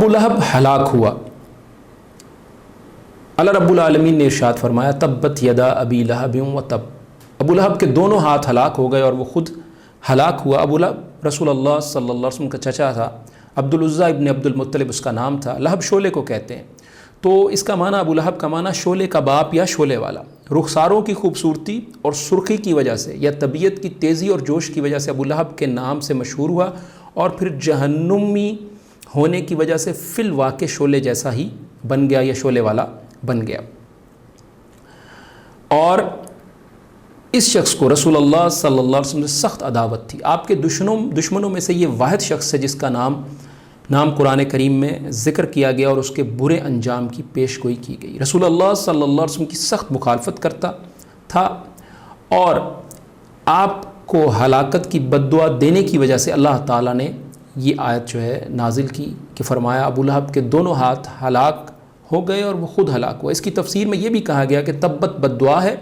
ابو لہب ہلاک ہوا۔ اللہ رب العالمین نے ارشاد فرمایا تبت یدا ابی لہب و تب، ابو لہب کے دونوں ہاتھ ہلاک ہو گئے اور وہ خود ہلاک ہوا۔ ابو لہب رسول اللہ صلی اللہ علیہ وسلم کا چچا تھا، عبد العزیٰ ابن عبد المطلب اس کا نام تھا۔ لہب شعلے کو کہتے ہیں، تو اس کا معنی ابو لہب کا معنی شعلے کا باپ یا شعلے والا۔ رخساروں کی خوبصورتی اور سرخی کی وجہ سے یا طبیعت کی تیزی اور جوش کی وجہ سے ابو لہب کے نام سے مشہور ہوا، اور پھر جہنمی ہونے کی وجہ سے فی الواقع شعلے جیسا ہی بن گیا یا شعلے والا بن گیا۔ اور اس شخص کو رسول اللہ صلی اللہ علیہ وسلم سے سخت عداوت تھی۔ آپ کے دشمنوں میں سے یہ واحد شخص ہے جس کا نام قرآن کریم میں ذکر کیا گیا اور اس کے برے انجام کی پیش گوئی کی گئی۔ رسول اللہ صلی اللہ علیہ وسلم کی سخت مخالفت کرتا تھا، اور آپ کو ہلاکت کی بد دعا دینے کی وجہ سے اللہ تعالیٰ نے یہ آیت جو ہے نازل کی کہ فرمایا ابو لہب کے دونوں ہاتھ ہلاک ہو گئے اور وہ خود ہلاک ہوا۔ اس کی تفسیر میں یہ بھی کہا گیا کہ تبت بد دعا ہے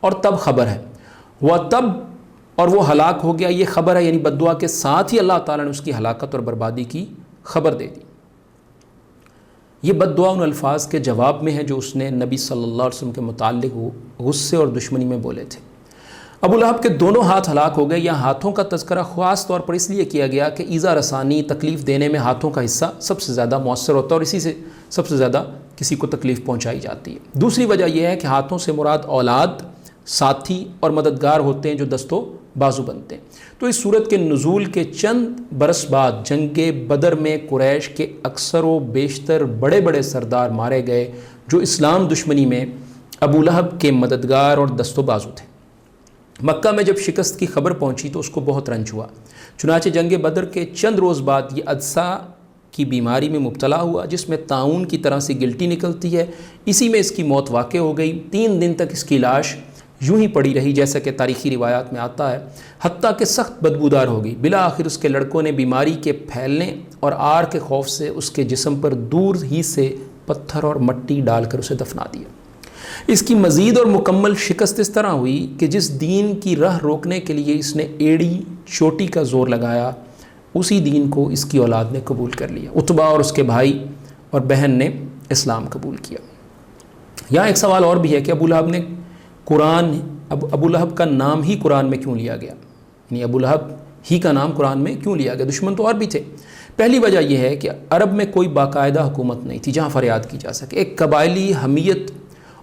اور تب خبر ہے، وہ تب اور وہ ہلاک ہو گیا یہ خبر ہے، یعنی بد دعا کے ساتھ ہی اللہ تعالیٰ نے اس کی ہلاکت اور بربادی کی خبر دے دی۔ یہ بد دعا ان الفاظ کے جواب میں ہے جو اس نے نبی صلی اللہ علیہ وسلم کے متعلق غصے اور دشمنی میں بولے تھے۔ ابو لہب کے دونوں ہاتھ ہلاک ہو گئے۔ یہاں ہاتھوں کا تذکرہ خاص طور پر اس لیے کیا گیا کہ ایذا رسانی، تکلیف دینے میں ہاتھوں کا حصہ سب سے زیادہ مؤثر ہوتا ہے اور اسی سے سب سے زیادہ کسی کو تکلیف پہنچائی جاتی ہے۔ دوسری وجہ یہ ہے کہ ہاتھوں سے مراد اولاد، ساتھی اور مددگار ہوتے ہیں جو دست و بازو بنتے ہیں۔ تو اس صورت کے نزول کے چند برس بعد جنگ بدر میں قریش کے اکثر و بیشتر بڑے بڑے سردار مارے گئے جو اسلام دشمنی میں ابو لہب کے مددگار اور دست و بازو تھے۔ مکہ میں جب شکست کی خبر پہنچی تو اس کو بہت رنج ہوا، چنانچہ جنگ بدر کے چند روز بعد یہ عدسہ کی بیماری میں مبتلا ہوا جس میں طاعون کی طرح سے گلٹی نکلتی ہے۔ اسی میں اس کی موت واقع ہو گئی۔ 3 دن تک اس کی لاش یوں ہی پڑی رہی جیسا کہ تاریخی روایات میں آتا ہے، حتیٰ کہ سخت بدبودار ہو گئی۔ بلاآخر اس کے لڑکوں نے بیماری کے پھیلنے اور آر کے خوف سے اس کے جسم پر دور ہی سے پتھر اور مٹی ڈال کر اسے دفنا دیا۔ اس کی مزید اور مکمل شکست اس طرح ہوئی کہ جس دین کی راہ روکنے کے لیے اس نے ایڑی چوٹی کا زور لگایا، اسی دین کو اس کی اولاد نے قبول کر لیا۔ عتبہ اور اس کے بھائی اور بہن نے اسلام قبول کیا۔ یہاں ایک سوال اور بھی ہے کہ ابو لہب کا نام ہی قرآن میں کیوں لیا گیا، یعنی ابو لہب ہی کا نام قرآن میں کیوں لیا گیا؟ دشمن تو اور بھی تھے۔ پہلی وجہ یہ ہے کہ عرب میں کوئی باقاعدہ حکومت نہیں تھی جہاں فریاد کی جا سکے۔ ایک قبائلی حمیت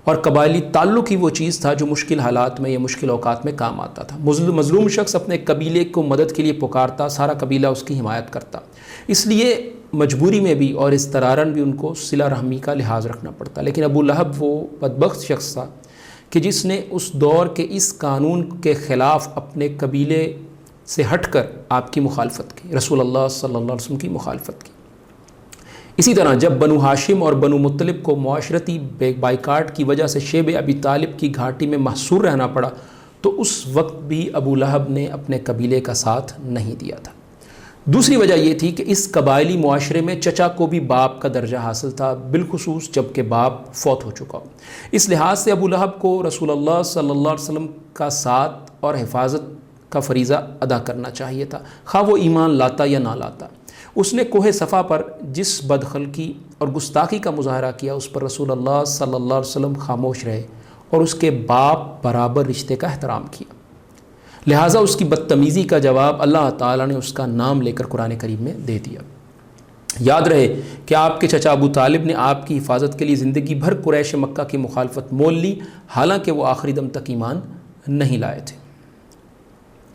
اور قبائلی تعلق ہی وہ چیز تھا جو مشکل حالات میں یا مشکل اوقات میں کام آتا تھا۔ مظلوم شخص اپنے قبیلے کو مدد کے لیے پکارتا، سارا قبیلہ اس کی حمایت کرتا، اس لیے مجبوری میں بھی اور اضطرارن بھی ان کو صلہ رحمی کا لحاظ رکھنا پڑتا۔ لیکن ابو لہب وہ بدبخت شخص تھا کہ جس نے اس دور کے اس قانون کے خلاف اپنے قبیلے سے ہٹ کر آپ کی مخالفت کی، رسول اللہ صلی اللہ علیہ وسلم کی مخالفت کی۔ اسی طرح جب بنو ہاشم اور بنو مطلب کو معاشرتی بائیکاٹ کی وجہ سے شیب ابی طالب کی گھاٹی میں محصور رہنا پڑا تو اس وقت بھی ابو لہب نے اپنے قبیلے کا ساتھ نہیں دیا تھا۔ دوسری وجہ یہ تھی کہ اس قبائلی معاشرے میں چچا کو بھی باپ کا درجہ حاصل تھا، بالخصوص جب کہ باپ فوت ہو چکا ہو۔ اس لحاظ سے ابو لہب کو رسول اللہ صلی اللہ علیہ وسلم کا ساتھ اور حفاظت کا فریضہ ادا کرنا چاہیے تھا، خواہ وہ ایمان لاتا یا نہ لاتا۔ اس نے کوہ صفا پر جس بدخلقی اور گستاخی کا مظاہرہ کیا اس پر رسول اللہ صلی اللہ علیہ وسلم خاموش رہے اور اس کے باپ برابر رشتے کا احترام کیا، لہٰذا اس کی بدتمیزی کا جواب اللہ تعالیٰ نے اس کا نام لے کر قرآن کریم میں دے دیا۔ یاد رہے کہ آپ کے چچا ابو طالب نے آپ کی حفاظت کے لیے زندگی بھر قریش مکہ کی مخالفت مول لی، حالانکہ وہ آخری دم تک ایمان نہیں لائے تھے۔